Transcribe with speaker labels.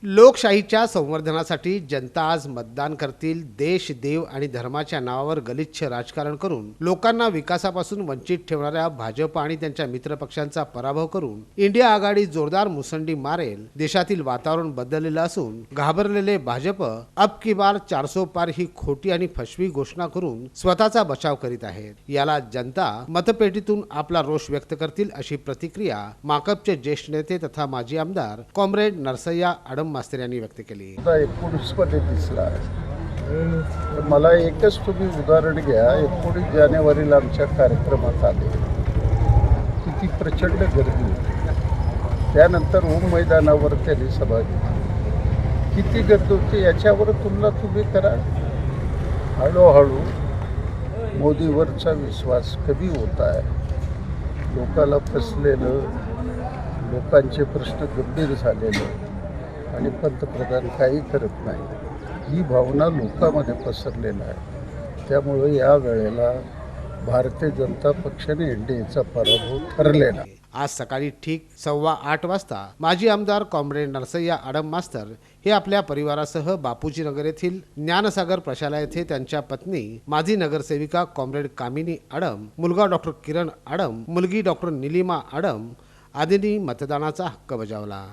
Speaker 1: लोकशाहीच्या संवर्धनासाठी जनता आज मतदान करतील। देश, देव आणि धर्माच्या नावावर गलिच्छ राजकारण करून लोकांना विकासापासून वंचित ठेवणाऱ्या भाजप आणि त्यांच्या मित्रपक्षांचा पराभव करून इंडिया आघाडी जोरदार मुसंडी मारेल। देशातील वातावरण बदललेलं असून घाबरलेले भाजप अब की बार 400 पार ही खोटी आणि फसवी घोषणा करून स्वतःचा बचाव करीत आहेत। याला जनता मतपेटीतून आपला रोष व्यक्त करतील अशी प्रतिक्रिया माकपचे ज्येष्ठ नेते तथा माजी आमदार कॉम्रेड नरसय्या आडम मास्तर यांनी व्यक्त केली।
Speaker 2: 19 मध्ये दिसला आहे। तर मला एकच तुम्ही उदाहरण घ्या, 19 जानेवारीला आमच्या कार्यक्रमात आले, किती प्रचंड गर्दी होती। त्यानंतर ओम मैदानावर त्यांनी सभा घेतली, किती गर्दी होती याच्यावर तुलना तुम्ही करा। हळूहळू मोदीवरचा विश्वास कमी होत आहे। लोकाला फसलेलं, लोकांचे प्रश्न गंभीर झालेले आणि पंतप्रधान काही करत नाही, ही भावना लोकांमध्ये पसरलेला आहे। त्यामुळे या वेळेला भारतीय जनता पक्षाने एनडीएचा पराभव ठरलेला आहे।
Speaker 1: आज सकाळी ठीक 8:15 वाजता माजी आमदार कॉम्रेड नरसय्या आडम मास्तर हे आपल्या परिवारासह बापूजी नगर येथील ज्ञानसागर प्रशाला येथे त्यांच्या पत्नी माजी नगरसेविका कॉम्रेड कामिनी आडम, मुलगा डॉक्टर किरण आडम, मुलगी डॉक्टर निलिमा आडम आदींनी मतदानाचा हक्क बजावला।